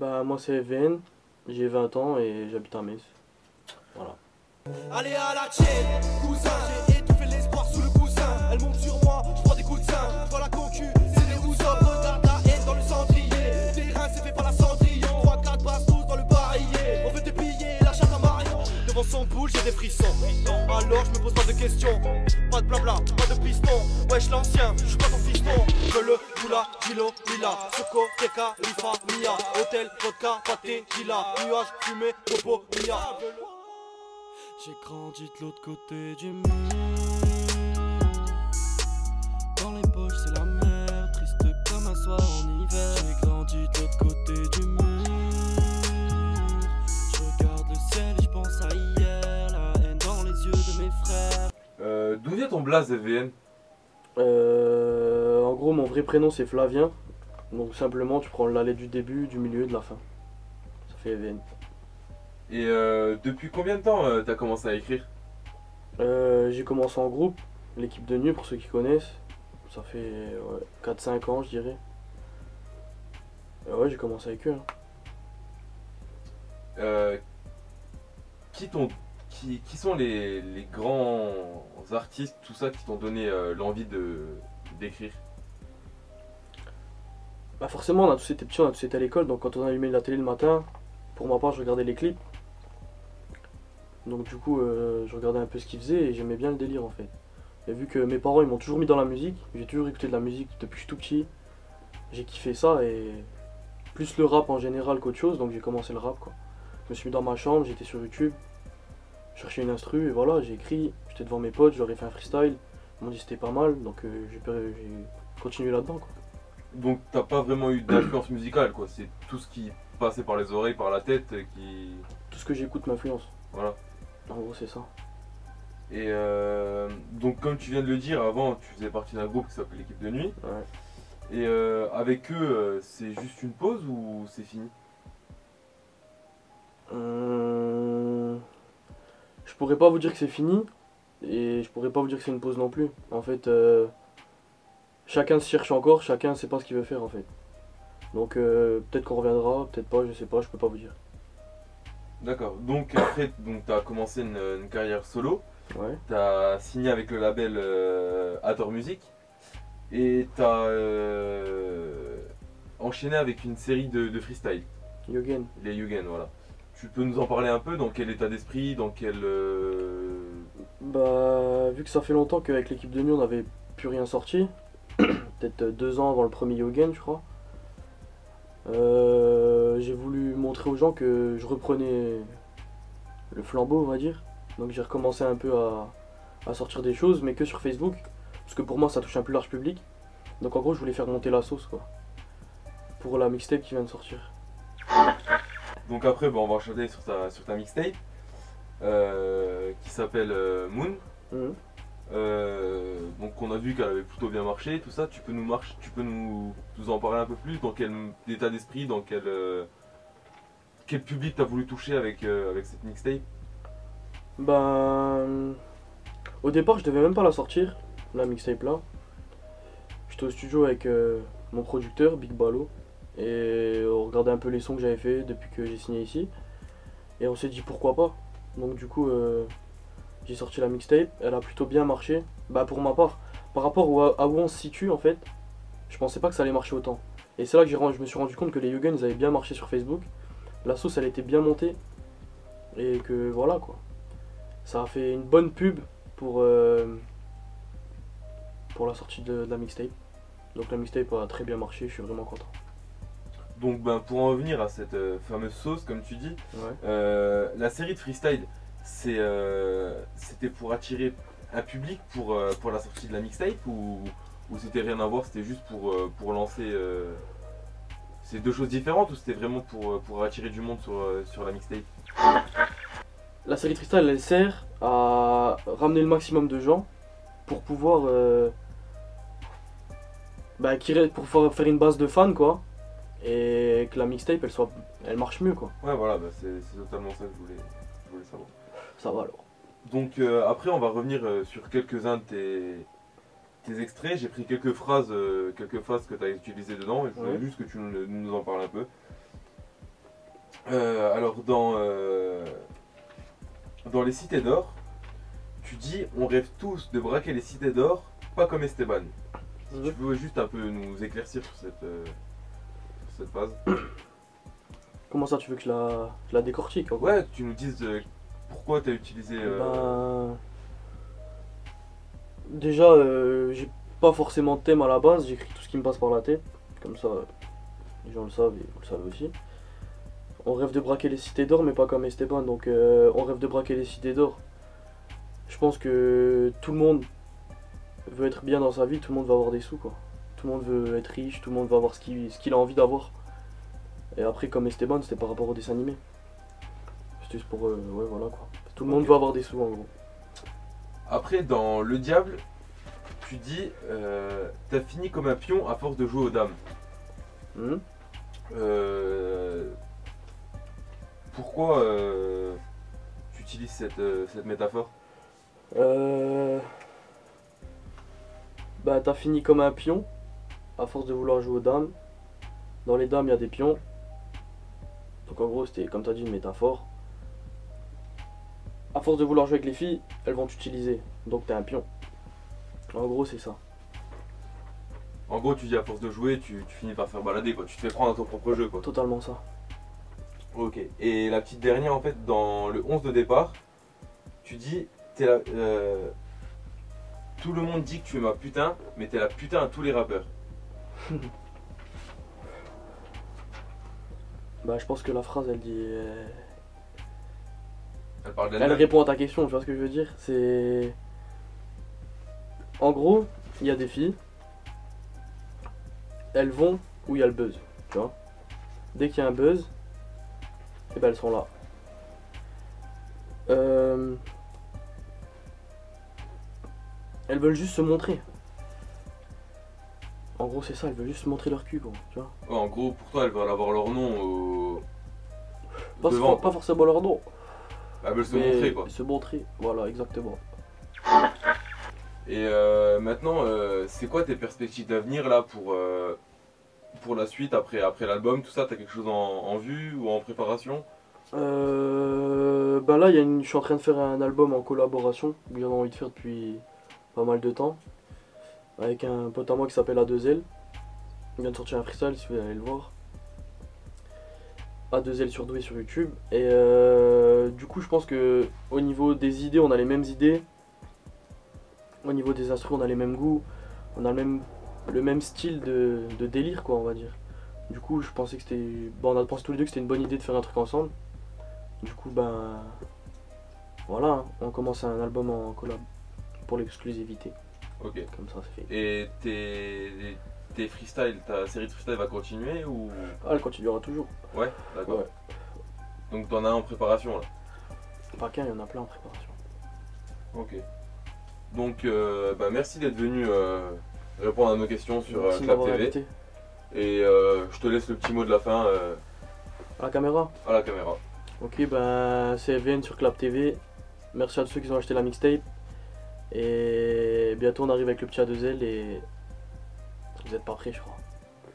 Bah moi c'est VN, j'ai 20 ans et j'habite à Metz. Voilà. Allez à la tienne, cousin, j'ai étouffé l'espoir sous le coussin. Elle monte sur moi, je prends des coups de sein. Vois la concu, c'est des bousons. Regarde la haine dans le cendrier. Terrain c'est fait par la cendrillon. 3-4 bastos dans le barillet. On veut te piller, la chatte à Marion. Devant son boule, j'ai des frissons. Alors je me pose pas de questions. Pas de blabla, pas de piston. Wesh l'ancien, je suis pas ton fiston. Que le Doula, Gilo, Lila. Soko, Teka, Lifa, Mia. Hôtel, vodka, pâté, Gila. Nuage, fumée, topo, Mia. J'ai grandi de l'autre côté du mur. Dans les poches c'est la mer, triste comme un soir en hiver. J'ai grandi de l'autre côté du mur. Je regarde le ciel et je pense à hier. La haine dans les yeux de mes frères. D'où vient ton blaze VN? En gros mon vrai prénom c'est Flavien. Donc simplement tu prends la lettre du début, du milieu et de la fin. Ça fait VN. Et depuis combien de temps t'as commencé à écrire? J'ai commencé en groupe, l'équipe de nuit pour ceux qui connaissent. Ça fait 4-5 ans je dirais. Ouais j'ai commencé avec eux. Qui sont les grands artistes, tout ça, qui t'ont donné l'envie d'écrire? Bah forcément on a tous été petits, on a tous été à l'école, donc quand on allumait la télé le matin, pour ma part je regardais les clips. Donc du coup je regardais un peu ce qu'ils faisaient et j'aimais bien le délire en fait. Et vu que mes parents ils m'ont toujours mis dans la musique, j'ai toujours écouté de la musique depuis que je suis tout petit. J'ai kiffé ça et plus le rap en général qu'autre chose, donc j'ai commencé le rap quoi. Je me suis mis dans ma chambre, j'étais sur YouTube, je cherchais une instru et voilà j'ai écrit, j'étais devant mes potes, je leur ai fait un freestyle, ils m'ont dit c'était pas mal donc j'ai continué là-dedans quoi. Donc t'as pas vraiment eu d'influence musicale quoi, c'est tout ce qui passait par les oreilles, par la tête qui... Tout ce que j'écoute m'influence. Voilà. En gros c'est ça. Et donc comme tu viens de le dire, avant tu faisais partie d'un groupe qui s'appelle l'équipe de nuit. Ouais. Et avec eux, c'est juste une pause ou c'est fini? Je pourrais pas vous dire que c'est fini et je pourrais pas vous dire que c'est une pause non plus. En fait, chacun se cherche encore, chacun sait pas ce qu'il veut faire en fait. Donc peut-être qu'on reviendra, peut-être pas, je sais pas, je peux pas vous dire. D'accord, donc après tu as commencé une carrière solo, Ouais. tu as signé avec le label Adore Music et tu as enchaîné avec une série de freestyle, Yogen. les Yugen, voilà. Tu peux nous en parler un peu, dans quel état d'esprit, dans quel... Bah, vu que ça fait longtemps qu'avec l'équipe de nuit on n'avait plus rien sorti, peut-être 2 ans avant le premier Yogen, je crois. J'ai voulu montrer aux gens que je reprenais le flambeau, on va dire. Donc j'ai recommencé un peu à sortir des choses, mais que sur Facebook. Parce que pour moi ça touche un plus large public. Donc en gros je voulais faire monter la sauce quoi. Pour la mixtape qui vient de sortir. Donc après on va enchaîner sur ta mixtape qui s'appelle Moon. Donc on a vu qu'elle avait plutôt bien marché, tout ça. Tu peux nous en parler un peu plus, dans quel état d'esprit, dans quel public t'as voulu toucher avec cette mixtape? Ben, au départ je devais même pas la sortir, la mixtape là. J'étais au studio avec mon producteur Big Ballo et on regardait un peu les sons que j'avais fait depuis que j'ai signé ici. Et on s'est dit pourquoi pas. Donc du coup j'ai sorti la mixtape, elle a plutôt bien marché. Bah pour ma part, par rapport à où on se situe en fait, je pensais pas que ça allait marcher autant. Et c'est là que je me suis rendu compte que les Yugen ils avaient bien marché sur Facebook. La sauce elle était bien montée. Et que voilà quoi. Ça a fait une bonne pub pour la sortie de la mixtape. Donc la mixtape a très bien marché, je suis vraiment content. Donc pour en revenir à cette fameuse sauce comme tu dis, Ouais. la série de freestyle c'était pour attirer un public pour la sortie de la mixtape ou c'était rien à voir, c'était juste pour lancer... C'est deux choses différentes ou c'était vraiment pour attirer du monde sur la mixtape? La série freestyle elle sert à ramener le maximum de gens pour pouvoir pour pouvoir faire une base de fans quoi, et que la mixtape elle marche mieux quoi. Ouais voilà, c'est totalement ça que je voulais savoir. Ça va alors. Donc après on va revenir sur quelques-uns de tes extraits. J'ai pris quelques phrases que tu as utilisées dedans et je voulais juste que tu nous en parles un peu. Alors dans les cités d'or, tu dis on rêve tous de braquer les cités d'or, pas comme Esteban. Si tu veux juste un peu nous éclaircir sur cette phase. Comment ça, tu veux que je la décortique en gros? Ouais, tu nous dises pourquoi tu as utilisé. Ben, déjà, j'ai pas forcément de thème à la base, j'écris tout ce qui me passe par la tête. Comme ça, les gens le savent et vous le savez aussi. On rêve de braquer les cités d'or, mais pas comme Esteban. Donc, on rêve de braquer les cités d'or. Je pense que tout le monde veut être bien dans sa vie, tout le monde va avoir des sous, quoi. Tout le monde veut être riche, tout le monde va avoir ce qu'il a envie d'avoir. Et après, comme Esteban, c'était par rapport au dessin animé. C'était juste pour. Ouais, voilà quoi. Tout le monde veut avoir des sous en gros. Après, dans Le Diable, tu dis t'as fini comme un pion à force de jouer aux dames. Mhm. Pourquoi tu utilises cette métaphore? Bah, t'as fini comme un pion, à force de vouloir jouer aux dames. Dans les dames, il y a des pions. Donc en gros, c'était, comme t'as dit, une métaphore. À force de vouloir jouer avec les filles, elles vont t'utiliser. Donc t'es un pion. En gros, c'est ça. En gros, tu dis à force de jouer, tu finis par faire balader, quoi. Tu te fais prendre à ton propre jeu, quoi. Totalement ça. Ok. Et la petite dernière, en fait, dans le 11 de départ, tu dis t'es la, tout le monde dit que tu es ma putain, mais t'es la putain à tous les rappeurs. Bah, je pense que la phrase, elle dit. Elle parle Elle d'elle-même. répond à ta question, tu vois ce que je veux dire? C'est. En gros, il y a des filles. Elles vont où il y a le buzz, tu vois. Dès qu'il y a un buzz, et ben elles sont là. Elles veulent juste se montrer. En gros, c'est ça, elles veulent juste montrer leur cul, quoi, tu vois. Ouais, en gros, pour toi, elles veulent avoir leur nom au. Pas, devant, pas forcément leur nom, Elles veulent se mais montrer, quoi. se montrer, voilà, exactement. Et maintenant, c'est quoi tes perspectives d'avenir là pour la suite après l'album, tout ça? T'as quelque chose en vue ou en préparation? Ben là, je suis en train de faire un album en collaboration que j'avais envie de faire depuis pas mal de temps. Avec un pote à moi qui s'appelle A2L. Il vient de sortir un freestyle si vous voulez aller le voir. A2L surdoué sur YouTube. Et du coup, je pense que au niveau des idées, on a les mêmes idées. Au niveau des instruments, on a les mêmes goûts. On a le même style de délire, quoi, on va dire. Du coup, je pensais que c'était. Bon, on a pensé tous les deux que c'était une bonne idée de faire un truc ensemble. Du coup, ben. Voilà, hein, on commence un album en collab pour l'exclusivité. Ok. Comme ça, c'est fait. Et tes freestyles, ta série de freestyle va continuer ou. Ah, elle continuera toujours. Ouais, d'accord. Ouais. Donc t'en as un en préparation là. Pas qu'un, il y en a plein en préparation. Ok. Donc bah, merci d'être venu répondre à nos questions sur Merci de Clap m'avoir TV. invité. Et je te laisse le petit mot de la fin À la caméra. à la caméra. Ok, ben c'est VN sur Clap TV. Merci à tous ceux qui ont acheté la mixtape. Et bientôt on arrive avec le petit A2L et vous êtes pas prêts, je crois.